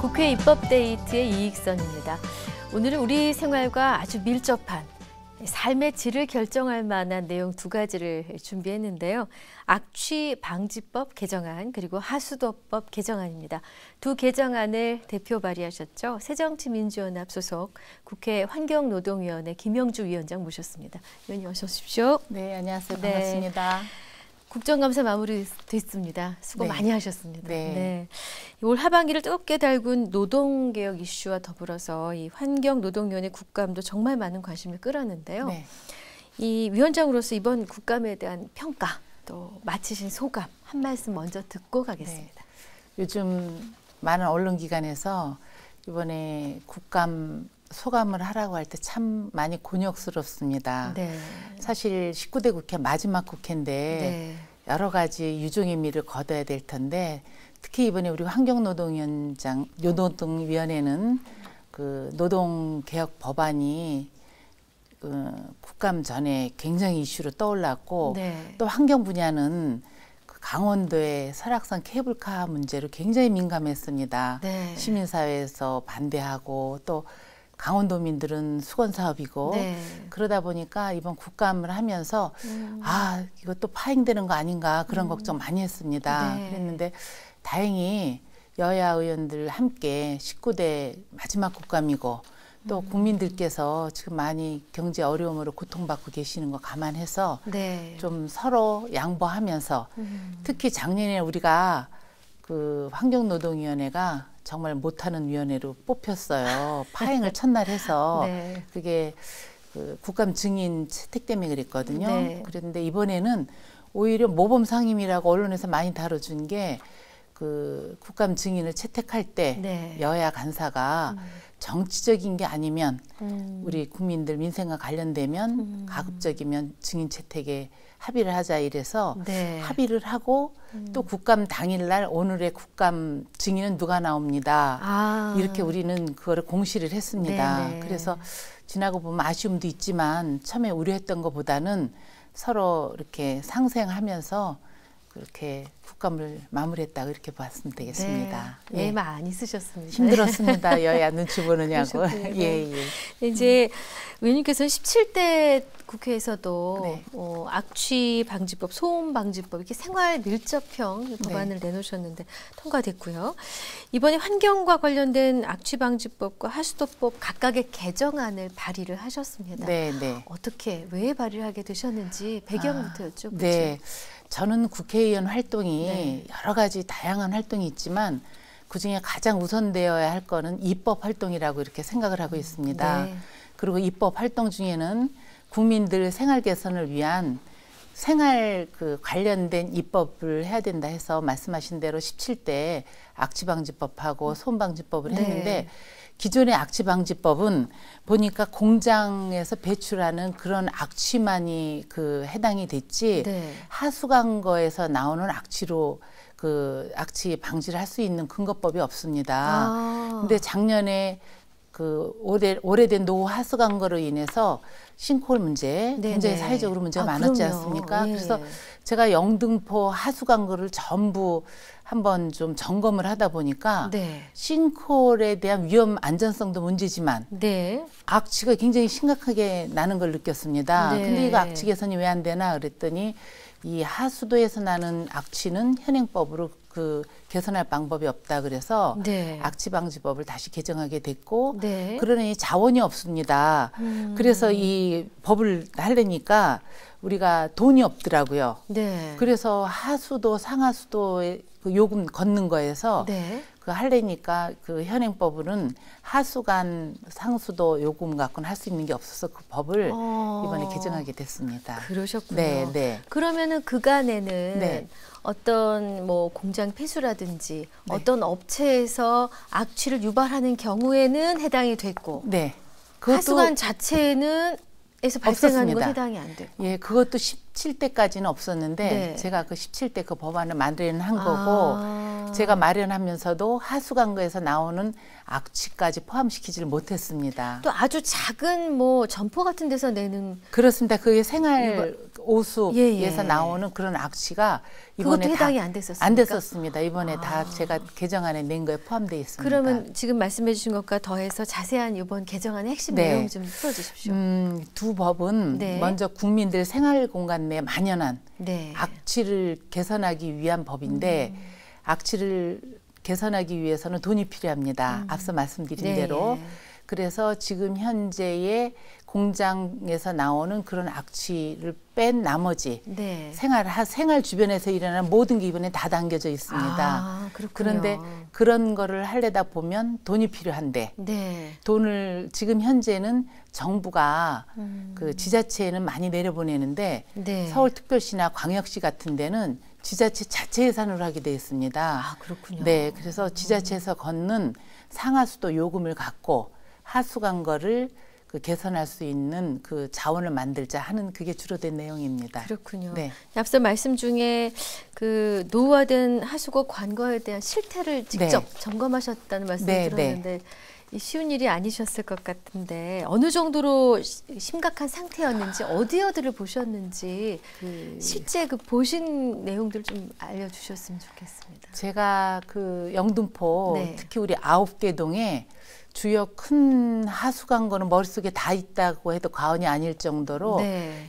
국회 입법데이트의 이익선입니다. 오늘은 우리 생활과 아주 밀접한 삶의 질을 결정할 만한 내용 두 가지를 준비했는데요. 악취방지법 개정안 그리고 하수도법 개정안입니다. 두 개정안을 대표 발의하셨죠. 새정치민주연합 소속 국회 환경노동위원회 김영주 위원장 모셨습니다. 위원님 어서 오십시오. 네, 안녕하세요. 반갑습니다. 국정감사 마무리됐습니다. 수고 네. 많이 하셨습니다. 네. 올 하반기를 뜨겁게 달군 노동개혁 이슈와 더불어서 이 환경노동위원회 국감도 정말 많은 관심을 끌었는데요. 네. 이 위원장으로서 이번 국감에 대한 평가 또 마치신 소감 한 말씀 먼저 듣고 가겠습니다. 네. 요즘 많은 언론기관에서 이번에 국감 소감을 하라고 할 때 참 많이 곤욕스럽습니다. 네. 사실 19대 국회 마지막 국회인데 여러 가지 유종의 미를 거둬야 될 텐데 특히 이번에 우리 노동위원회는 그 노동개혁 법안이 국감 전에 굉장히 이슈로 떠올랐고 또 환경 분야는 강원도의 설악산 케이블카 문제로 굉장히 민감했습니다. 시민사회에서 반대하고 또 강원도민들은 수건사업이고 그러다 보니까 이번 국감을 하면서 이것도 파행되는 거 아닌가 그런 걱정 많이 했습니다. 그랬는데 다행히 여야 의원들 함께 19대 마지막 국감이고 또 국민들께서 지금 많이 경제 어려움으로 고통받고 계시는 거 감안해서 좀 서로 양보하면서 특히 작년에 우리가 그 환경노동위원회가 정말 못하는 위원회로 뽑혔어요. 파행을 첫날 해서 그게 그 국감 증인 채택 때문에 그랬거든요. 그런데 이번에는 오히려 모범 상임이라고 언론에서 많이 다뤄준 게 그 국감 증인을 채택할 때 여야 간사가 정치적인 게 아니면 우리 국민들 민생과 관련되면 가급적이면 증인 채택에 합의를 하자 이래서 합의를 하고 또 국감 당일날 오늘의 국감 증인은 누가 나옵니다. 이렇게 우리는 그거를 공시를 했습니다. 그래서 지나고 보면 아쉬움도 있지만 처음에 우려했던 것보다는 서로 이렇게 상생하면서 그렇게 국감을 마무리했다 이렇게 봤으면 되겠습니다. 네, 많이 쓰셨습니다. 힘들었습니다. 여야 눈치 보느냐고. 이제 의원님께서는 17대 국회에서도 악취방지법, 소음방지법 이렇게 생활 밀접형 법안을 내놓으셨는데 통과됐고요. 이번에 환경과 관련된 악취방지법과 하수도법 각각의 개정안을 발의를 하셨습니다. 어떻게 왜 발의를 하게 되셨는지 배경부터 여쭤보죠. 저는 국회의원 활동이 여러 가지 다양한 활동이 있지만 그중에 가장 우선되어야 할 거는 입법 활동이라고 이렇게 생각을 하고 있습니다. 그리고 입법 활동 중에는 국민들 생활 개선을 위한 생활 그 관련된 입법을 해야 된다 해서 말씀하신 대로 17대 악취방지법하고 소음방지법을 했는데 기존의 악취방지법은 보니까 공장에서 배출하는 그런 악취만이 그 해당이 됐지 하수관거에서 나오는 악취로 그 악취 방지를 할 수 있는 근거법이 없습니다. 근데 작년에 그 오래된 노후 하수관거로 인해서 싱크홀 문제, 굉장히 사회적으로 문제가 많았지 않습니까? 그래서 제가 영등포 하수관거를 전부 한번 좀 점검을 하다 보니까 싱크홀에 대한 위험 안전성도 문제지만 악취가 굉장히 심각하게 나는 걸 느꼈습니다. 근데 이거 악취 개선이 왜 안 되나 그랬더니 이 하수도에서 나는 악취는 현행법으로 그 개선할 방법이 없다 그래서 악취방지법을 다시 개정하게 됐고 그러니 자원이 없습니다. 그래서 이 법을 하려니까 우리가 돈이 없더라고요. 그래서 하수도 상하수도의 그 요금 걷는 거에서 그 하려니까 그 현행법으로는 하수관 상수도 요금 갖고는 할 수 있는 게 없어서 그 법을 이번에 개정하게 됐습니다. 그러셨군요. 그러면은 그간에는 어떤 뭐 공장 폐수라든지 어떤 업체에서 악취를 유발하는 경우에는 해당이 됐고 하수관 자체는 에서 발생하는 건 해당이 안 되고. 그것도 17대까지는 없었는데 제가 그 17대 그 법안을 마련한 거고 제가 마련하면서도 하수관거에서 나오는 악취까지 포함시키지를 못했습니다. 또 아주 작은 뭐 점포 같은 데서 내는 그렇습니다. 그게 생활 오수에서 나오는 그런 악취가 이번에 그것도 해당이 안 됐었습니까? 안 됐었습니다. 이번에 다 제가 개정안에 낸 거에 포함되어 있습니다. 그러면 지금 말씀해 주신 것과 더해서 자세한 이번 개정안의 핵심 내용 좀 풀어주십시오. 두 법은 먼저 국민들 생활 공간 내 만연한 악취를 개선하기 위한 법인데 악취를 개선하기 위해서는 돈이 필요합니다. 앞서 말씀드린 대로. 그래서 지금 현재의 공장에서 나오는 그런 악취를 뺀 나머지 생활 주변에서 일어나는 모든 게 이번에 다 담겨져 있습니다. 그런데 그런 거를 하려다 보면 돈이 필요한데 돈을 지금 현재는 정부가 그 지자체에는 많이 내려보내는데 서울특별시나 광역시 같은 데는 지자체 자체 예산으로 하게 되어 있습니다. 그렇군요. 네, 그래서 지자체에서 걷는 상하수도 요금을 갖고 하수관 거를 그 개선할 수 있는 그 자원을 만들자 하는 그게 주로 된 내용입니다. 그렇군요. 앞서 말씀 중에 그 노후화된 하수구 관거에 대한 실태를 직접 점검하셨다는 말씀을 들었는데 쉬운 일이 아니셨을 것 같은데 어느 정도로 심각한 상태였는지 어디를 보셨는지 실제 그 보신 내용들 좀 알려주셨으면 좋겠습니다. 제가 그 영등포 특히 우리 9개 동에 주요 큰 하수관거는 머릿속에 다 있다고 해도 과언이 아닐 정도로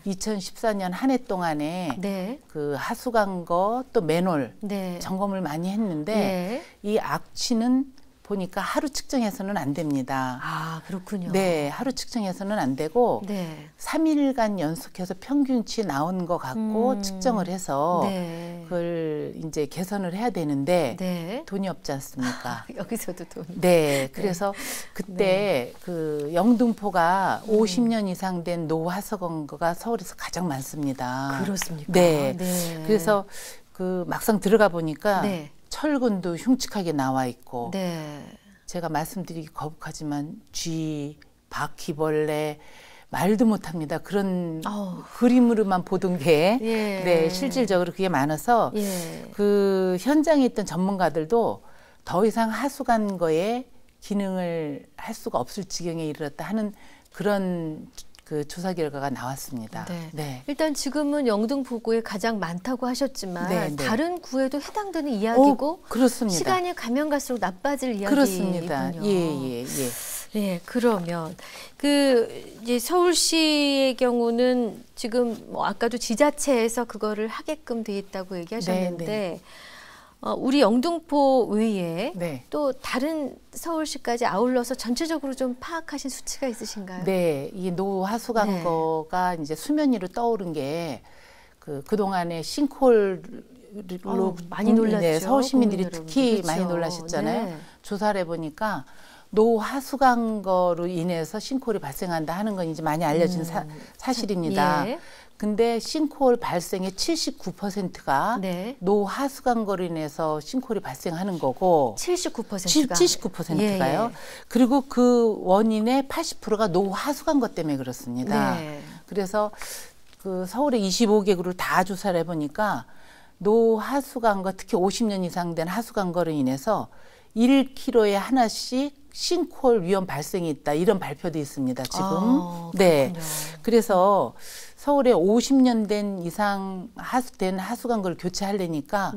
2014년 한 해 동안에 그 하수관거 또 맨홀 점검을 많이 했는데 이 악취는 보니까 하루 측정해서는 안 됩니다. 그렇군요. 네, 하루 측정해서는 안 되고 3일간 연속해서 평균치 나온 거 갖고 측정을 해서 그걸 이제 개선을 해야 되는데 돈이 없지 않습니까? 여기서도 돈이. 그래서 그때 그 영등포가 50년 이상 된 노후하수관거가 서울에서 가장 많습니다. 그렇습니까? 그래서 그 막상 들어가 보니까 철근도 흉측하게 나와 있고 제가 말씀드리기 거북하지만 쥐, 바퀴벌레 말도 못합니다. 그런 그림으로만 보던 게 실질적으로 그게 많아서 그 현장에 있던 전문가들도 더 이상 하수관거에 기능을 할 수가 없을 지경에 이르렀다 하는 그런 그 조사 결과가 나왔습니다. 일단 지금은 영등포구에 가장 많다고 하셨지만 다른 구에도 해당되는 이야기고 그렇습니다. 시간이 가면 갈수록 나빠질 이야기군요. 그렇습니다. 그러면 그 이제 서울시의 경우는 지금 뭐 아까도 지자체에서 그거를 하게끔 돼 있다고 얘기하셨는데 우리 영등포 외에 또 다른 서울시까지 아울러서 전체적으로 좀 파악하신 수치가 있으신가요? 이 노후하수관거가 이제 수면 위로 떠오른 게 그동안에 싱크홀로 많이 놀랐죠. 서울 시민들이 특히 많이 놀라셨잖아요. 조사를 해보니까 노후하수관거로 인해서 싱크홀이 발생한다 하는 건 이제 많이 알려진 사실입니다. 근데 싱크홀 발생의 79%가 노후하수관거로 인해서 싱크홀이 발생하는 거고 79%가요. 그리고 그 원인의 80%가 노후하수관거 때문에 그렇습니다. 그래서 그 서울의 25개구를 다 조사를 해보니까 노후하수관거 특히 50년 이상 된 하수관거로 인해서 1km에 하나씩 싱크홀 위험 발생이 있다 이런 발표도 있습니다. 지금. 그래서 서울에 50년 된 이상 된 하수관거를 교체하려니까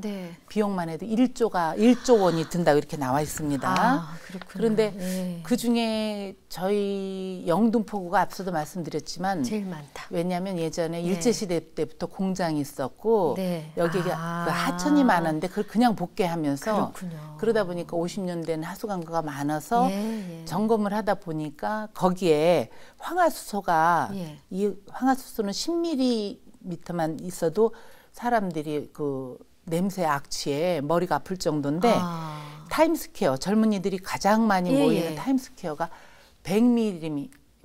비용만 해도 1조 원이 든다고 이렇게 나와 있습니다. 그런데 그중에 저희 영등포구가 앞서도 말씀드렸지만 제일 많다. 왜냐하면 예전에 일제시대 때부터 공장이 있었고 여기가 그 하천이 많은데 그걸 그냥 복개하면서 그러다 보니까 50년 된 하수관거가 많아서 점검을 하다 보니까 거기에 황화수소가 이 황화수소는 10mm만 있어도 사람들이 그 냄새 악취에 머리가 아플 정도인데 타임스퀘어 젊은이들이 가장 많이 모이는 타임스퀘어가 100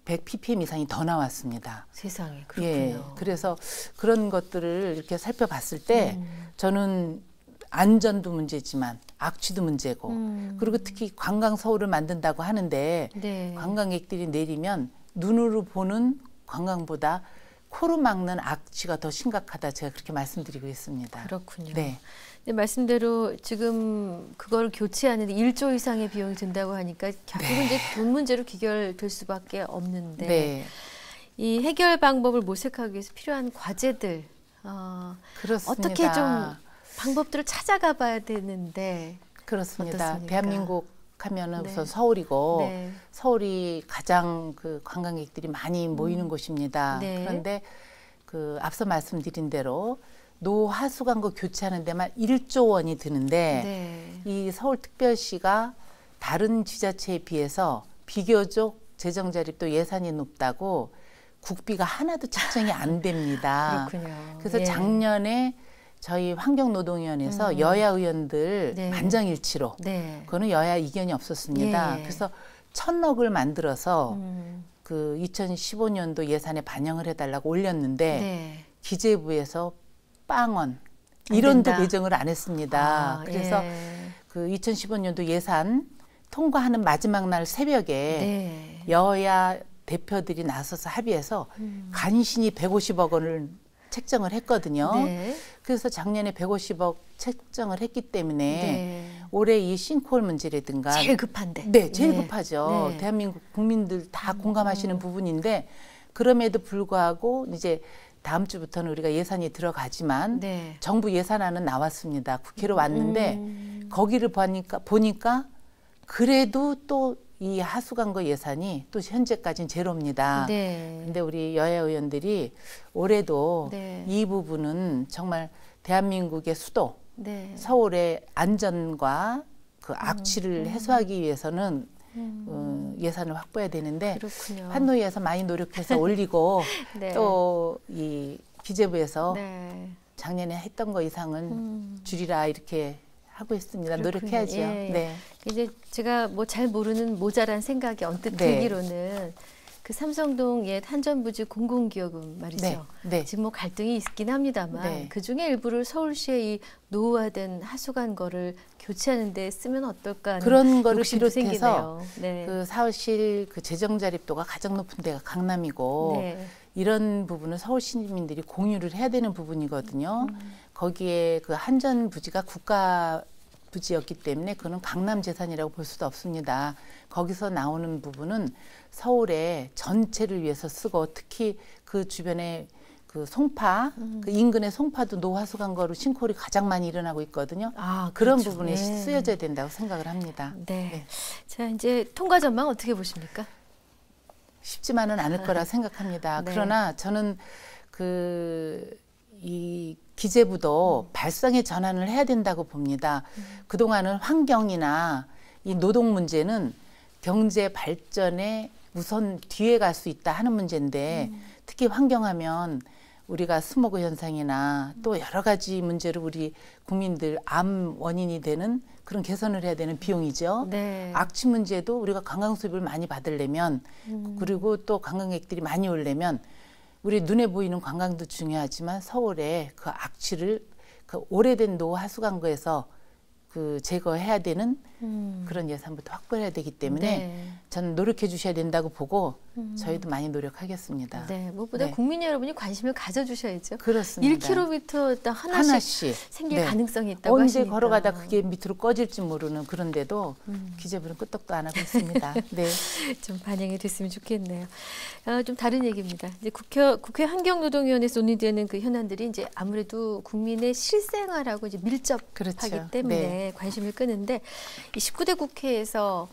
ppm 이상이 더 나왔습니다. 세상에 그렇군요. 그래서 그런 것들을 이렇게 살펴봤을 때 저는 안전도 문제지만 악취도 문제고 그리고 특히 관광 서울을 만든다고 하는데 관광객들이 내리면 눈으로 보는 관광보다 코로 막는 악취가 더 심각하다 제가 그렇게 말씀드리고 있습니다. 그렇군요. 말씀대로 지금 그걸 교체하는데 1조 이상의 비용이 든다고 하니까 결국은 이제 돈 문제로 귀결될 수밖에 없는데 이 해결 방법을 모색하기 위해서 필요한 과제들 그렇습니다. 어떻게 좀 방법들을 찾아가 봐야 되는데 그렇습니다. 어떻습니까? 대한민국 하면은 네. 우선 서울이고 네. 서울이 가장 그 관광객들이 많이 모이는 곳입니다. 네. 그런데 그 앞서 말씀드린 대로 노하수관고 교체하는 데만 1조 원이 드는데 네. 이 서울특별시가 다른 지자체에 비해서 비교적 재정 자립도 예산이 높다고 국비가 하나도 책정이 안 됩니다. 그렇군요. 그래서 예. 작년에 저희 환경노동위원회에서 여야 의원들 네. 만장일치로 네. 그거는 여야 이견이 없었습니다. 예. 그래서 1,000억을 만들어서 음. 그 2015년도 예산에 반영을 해달라고 올렸는데 네. 기재부에서 빵원 안 1원도 된다. 배정을 안 했습니다. 그래서 예. 그 2015년도 예산 통과하는 마지막 날 새벽에 네. 여야 대표들이 나서서 합의해서 간신히 150억 원을 책정을 했거든요. 네. 그래서 작년에 150억 책정을 했기 때문에 네. 올해 이 싱크홀 문제라든가 제일 급한데. 네, 제일 네. 급하죠. 네. 대한민국 국민들 다 공감하시는 부분인데 그럼에도 불구하고 이제 다음 주부터는 우리가 예산이 들어가지만 네. 정부 예산안은 나왔습니다. 국회로 왔는데 거기를 보니까 그래도 또 이 하수관고 예산이 또 현재까지는 제로입니다. 네. 근데 우리 여야 의원들이 올해도 네. 이 부분은 정말 대한민국의 수도 네. 서울의 안전과 그 악취를 해소하기 위해서는 예산을 확보해야 되는데 그렇군요. 환노위에서 많이 노력해서 올리고 네. 또 이 기재부에서 네. 작년에 했던 거 이상은 줄이라 이렇게 하고 있습니다. 그렇군요. 노력해야죠. 예, 예. 네. 이제 제가 뭐 잘 모르는 모자란 생각이 언뜻 네. 들기로는 그 삼성동 옛 한전부지 공공기업은 말이죠. 네. 네. 지금 뭐 갈등이 있긴 합니다만 네. 그 중에 일부를 서울시의 이 노후화된 하수관거를 교체하는 데 쓰면 어떨까 하는 그런 거를 욕심도 비롯해서 생기네요. 네. 그 사실 그 재정 자립도가 가장 높은 데가 강남이고 네. 이런 부분은 서울 시민들이 공유를 해야 되는 부분이거든요. 거기에 그 한전 부지가 국가 부지였기 때문에 그는 강남 재산이라고 볼 수도 없습니다. 거기서 나오는 부분은 서울의 전체를 위해서 쓰고 특히 그 주변에 그 송파, 그 인근의 송파도 노하수관거로 싱크홀이 가장 많이 일어나고 있거든요. 아, 그런 그렇죠. 부분에 예. 쓰여져야 된다고 생각을 합니다. 네. 자, 이제 통과 전망 어떻게 보십니까? 쉽지만은 않을 거라 생각합니다. 네. 그러나 저는 이 기재부도 발상의 전환을 해야 된다고 봅니다. 그동안은 환경이나 이 노동 문제는 경제 발전에 우선 뒤에 갈 수 있다 하는 문제인데 특히 환경하면 우리가 스모그 현상이나 또 여러 가지 문제로 우리 국민들 암 원인이 되는 그런 개선을 해야 되는 비용이죠. 네. 악취 문제도 우리가 관광 수입을 많이 받으려면 그리고 또 관광객들이 많이 오려면 우리 눈에 보이는 관광도 중요하지만 서울에 그 악취를 그 오래된 노하수관고에서 그 제거해야 되는 그런 예산부터 확보해야 되기 때문에 네. 저는 노력해 주셔야 된다고 보고 저희도 많이 노력하겠습니다. 네, 무엇보다 네. 국민 여러분이 관심을 가져주셔야죠. 그렇습니다. 1km 딱 하나씩 생길 네. 가능성이 있다고 언제 하시니까. 걸어가다 그게 밑으로 꺼질지 모르는 그런데도 기재부는 끄떡도 안 하고 있습니다. 네. 좀 반영이 됐으면 좋겠네요. 좀 다른 얘기입니다. 이제 국회 환경노동위원회에서 논의되는 그 현안들이 이제 아무래도 국민의 실생활하고 이제 밀접하기 그렇죠. 때문에 네. 관심을 끄는데 이 19대 국회에서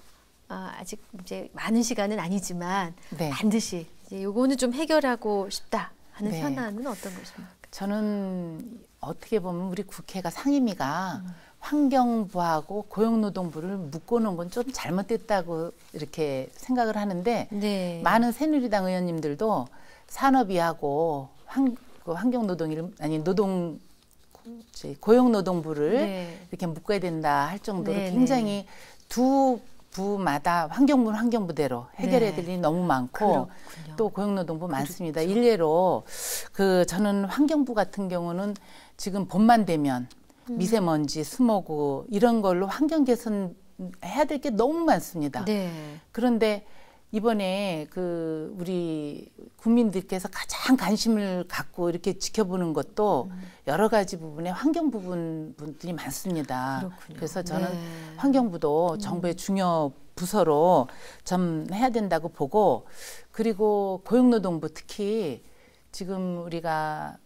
아직 이제 많은 시간은 아니지만 네. 반드시 이제 요거는 좀 해결하고 싶다 하는 네. 현안은 어떤 것입니까? 저는 어떻게 보면 우리 국회가 상임위가 환경부하고 고용노동부를 묶어놓은 건 좀 잘못됐다고 이렇게 생각을 하는데 네. 많은 새누리당 의원님들도 산업위하고 환경노동위를 아니 고용노동부를 네. 이렇게 묶어야 된다 할 정도로 네, 굉장히 두 부마다 환경부는 환경부대로 해결해야 될 일이 너무 많고 그렇군요. 또 고용노동부 많습니다. 그렇죠. 일례로 저는 환경부 같은 경우는 지금 봄만 되면 미세먼지, 스모그 이런 걸로 환경 개선 해야 될 게 너무 많습니다. 네. 그런데 이번에 우리 국민들께서 가장 관심을 갖고 이렇게 지켜보는 것도 여러 가지 부분에 환경 부분들이 많습니다. 그렇군요. 그래서 저는 네. 환경부도 정부의 중요 부서로 좀 해야 된다고 보고, 그리고 고용노동부 특히 지금 우리가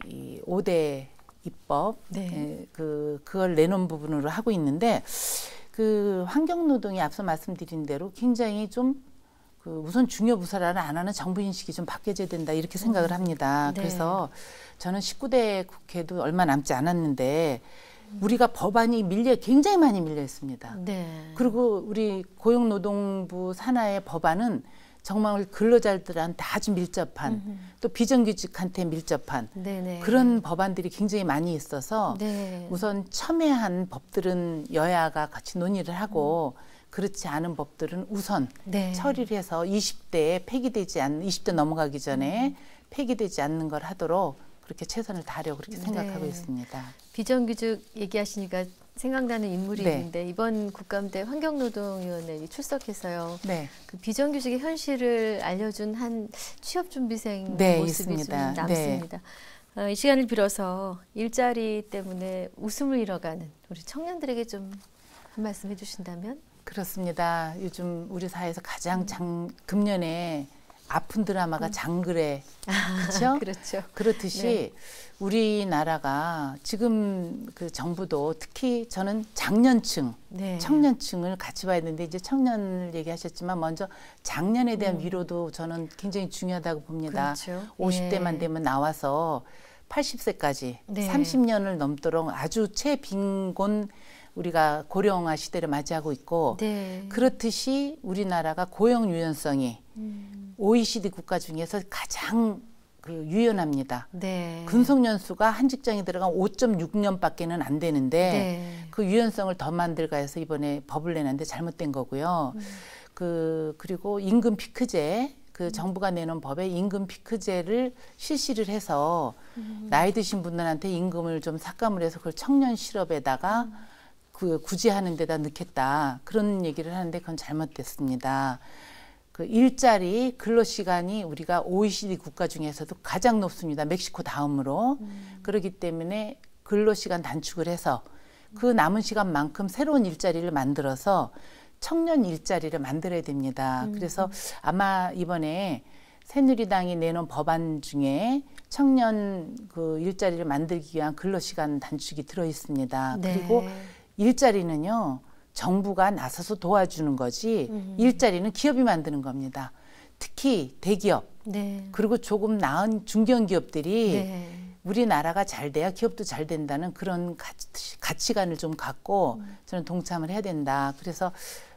이 5대 입법 네. 그걸 내놓은 부분으로 하고 있는데, 그 환경노동이 앞서 말씀드린 대로 굉장히 좀 우선 중요 부서라는 안 하는 정부 인식이 좀 바뀌어져야 된다 이렇게 생각을 합니다. 네. 그래서 저는 19대 국회도 얼마 남지 않았는데 우리가 법안이 굉장히 많이 밀려 있습니다. 네. 그리고 우리 고용노동부 산하의 법안은 정말 근로자들한테 아주 밀접한, 또 비정규직한테 밀접한 네네. 그런 법안들이 굉장히 많이 있어서 네. 우선 첨예한 법들은 여야가 같이 논의를 하고 그렇지 않은 법들은 우선 네. 처리를 해서 20대에 폐기되지 않는, 20대 넘어가기 전에 폐기되지 않는 걸 하도록 그렇게 최선을 다하려고 그렇게 생각하고 있습니다. 비정규직 얘기하시니까 생각나는 인물이 네. 있는데 이번 국감대 환경노동위원회에 출석해서요. 네. 그 비정규직의 현실을 알려준 한 취업준비생 네, 모습이 있습니다. 좀 남습니다. 이 시간을 빌어서 일자리 때문에 웃음을 잃어가는 우리 청년들에게 좀 한 말씀 해주신다면? 그렇습니다. 요즘 우리 사회에서 가장 금년에 아픈 드라마가 장그래, 그렇죠? 그렇죠. 그렇듯이 네. 우리나라가 지금 그 정부도 특히 저는 장년층, 네. 청년층을 같이 봐야 되는데, 이제 청년을 얘기하셨지만 먼저 장년에 대한 위로도 저는 굉장히 중요하다고 봅니다. 그렇죠. 50대만 예. 되면 나와서 80세까지 네. 30년을 넘도록 아주 최빈곤 우리가 고령화 시대를 맞이하고 있고, 네. 그렇듯이 우리나라가 고용 유연성이 OECD 국가 중에서 가장 유연합니다. 네. 근속연수가 한 직장에 들어가면 5.6년밖에는 안 되는데 네. 그 유연성을 더 만들까 해서 이번에 법을 내놨는데 잘못된 거고요. 그리고 임금 피크제, 정부가 내놓은 법에 임금 피크제를 실시를 해서 나이 드신 분들한테 임금을 좀 삭감을 해서 그걸 청년 실업에다가 구제하는 데다 넣겠다, 그런 얘기를 하는데 그건 잘못됐습니다. 일자리 근로시간이 우리가 OECD 국가 중에서도 가장 높습니다. 멕시코 다음으로. 그렇기 때문에 근로시간 단축을 해서 그 남은 시간만큼 새로운 일자리를 만들어서 청년 일자리를 만들어야 됩니다. 그래서 아마 이번에 새누리당이 내놓은 법안 중에 청년 일자리를 만들기 위한 근로시간 단축이 들어 있습니다. 네. 그리고 일자리는요, 정부가 나서서 도와주는 거지 일자리는 기업이 만드는 겁니다. 특히 대기업, 네. 그리고 조금 나은 중견기업들이 네. 우리나라가 잘 돼야 기업도 잘 된다는 그런 가치관을 좀 갖고 저는 동참을 해야 된다. 그래서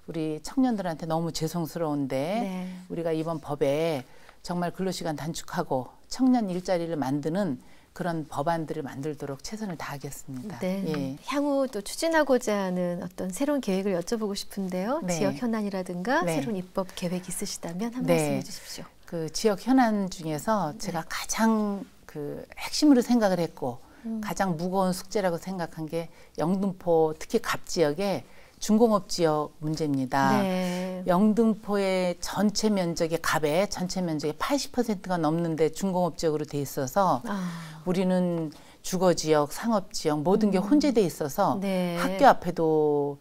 우리 청년들한테 너무 죄송스러운데 네. 우리가 이번 법에 정말 근로시간 단축하고 청년 일자리를 만드는 그런 법안들을 만들도록 최선을 다하겠습니다. 네. 예. 향후 또 추진하고자 하는 어떤 새로운 계획을 여쭤보고 싶은데요. 네. 지역 현안이라든가 네. 새로운 입법 계획 있으시다면 한 네. 말씀해 주십시오. 그 지역 현안 중에서 제가 가장 핵심으로 생각을 했고 가장 무거운 숙제라고 생각한 게 영등포, 특히 갑 지역의 중공업 지역 문제입니다. 네. 영등포의 전체 면적의 갑의 전체 면적의 80%가 넘는데 중공업 지역으로 돼 있어서 우리는 주거 지역, 상업 지역 모든 게 혼재돼 있어서 네. 학교 앞에도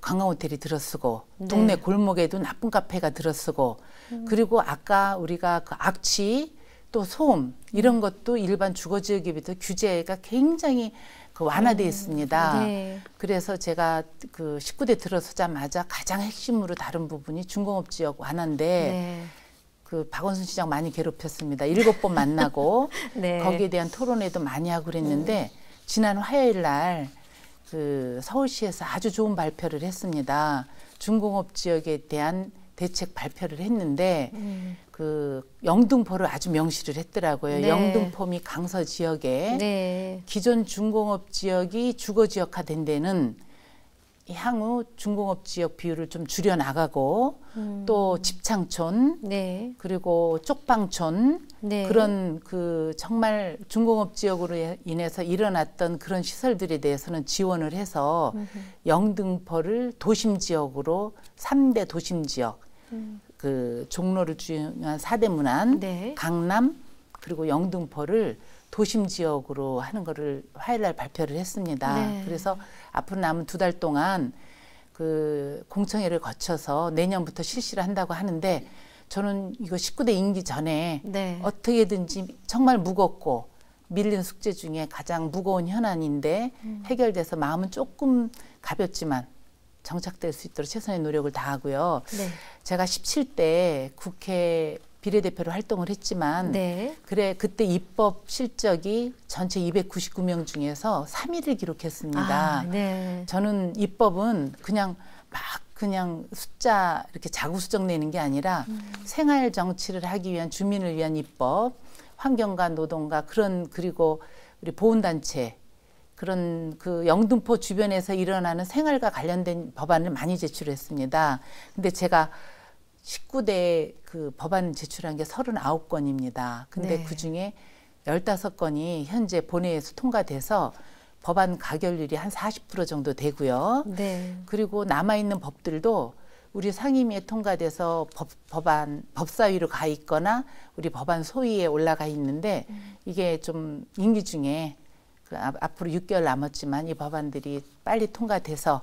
관광 호텔이 들어서고 동네 네. 골목에도 나쁜 카페가 들어서고 그리고 아까 우리가 악취 또 소음 이런 것도 일반 주거 지역에 비해서 규제가 굉장히 완화되어 있습니다. 네. 그래서 제가 19대 들어서자마자 가장 핵심으로 다룬 부분이 중공업 지역 완화인데 네. 박원순 시장 많이 괴롭혔습니다. 7번 만나고 네. 거기에 대한 토론회도 많이 하고 그랬는데 지난 화요일 날 서울시에서 아주 좋은 발표를 했습니다. 중공업 지역에 대한 대책 발표를 했는데 영등포를 아주 명시를 했더라고요. 네. 영등포 및 강서 지역에 네. 기존 중공업 지역이 주거 지역화된 데는 향후 중공업 지역 비율을 좀 줄여 나가고 또 집창촌 네. 그리고 쪽방촌 네. 그런 정말 중공업 지역으로 인해서 일어났던 그런 시설들에 대해서는 지원을 해서 영등포를 도심 지역으로 3대 도심 지역 종로를 중요한 4대 문안, 네. 강남 그리고 영등포를 도심 지역으로 하는 거를 화요일 날 발표를 했습니다. 네. 그래서 앞으로 남은 2달 동안 그 공청회를 거쳐서 내년부터 실시를 한다고 하는데 저는 이거 19대 임기 전에 네. 어떻게든지 정말 무겁고 밀린 숙제 중에 가장 무거운 현안인데 해결돼서 마음은 조금 가볍지만 정착될 수 있도록 최선의 노력을 다하고요. 네. 제가 17대 국회 비례대표로 활동을 했지만 네. 그때 입법 실적이 전체 299명 중에서 3위를 기록했습니다. 네. 저는 입법은 그냥 숫자 이렇게 자구수정 내는 게 아니라 생활 정치를 하기 위한 주민을 위한 입법, 환경과 노동과 그리고 우리 보훈단체 그런 그 영등포 주변에서 일어나는 생활과 관련된 법안을 많이 제출했습니다. 근데 제가 19대 그 법안 제출한 게 39건입니다. 근데 네. 그중에 15건이 현재 본회의에서 통과돼서 법안 가결률이 한 40% 정도 되고요. 네. 그리고 남아있는 법들도 우리 상임위에 통과돼서 법사위로 가 있거나 우리 법안 소위에 올라가 있는데 이게 좀 임기 중에 앞으로 6개월 남았지만 이 법안들이 빨리 통과돼서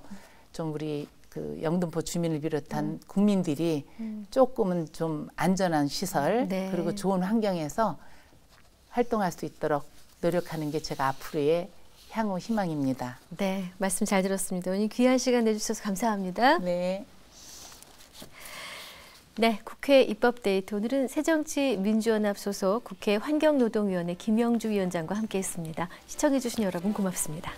좀 우리 그 영등포 주민을 비롯한 국민들이 조금은 좀 안전한 시설 네. 그리고 좋은 환경에서 활동할 수 있도록 노력하는 게 제가 앞으로의 향후 희망입니다. 네, 말씀 잘 들었습니다. 오늘 귀한 시간 내주셔서 감사합니다. 네. 네, 국회 입법데이트. 오늘은 새정치민주연합 소속 국회 환경노동위원회 김영주 위원장과 함께했습니다. 시청해주신 여러분 고맙습니다.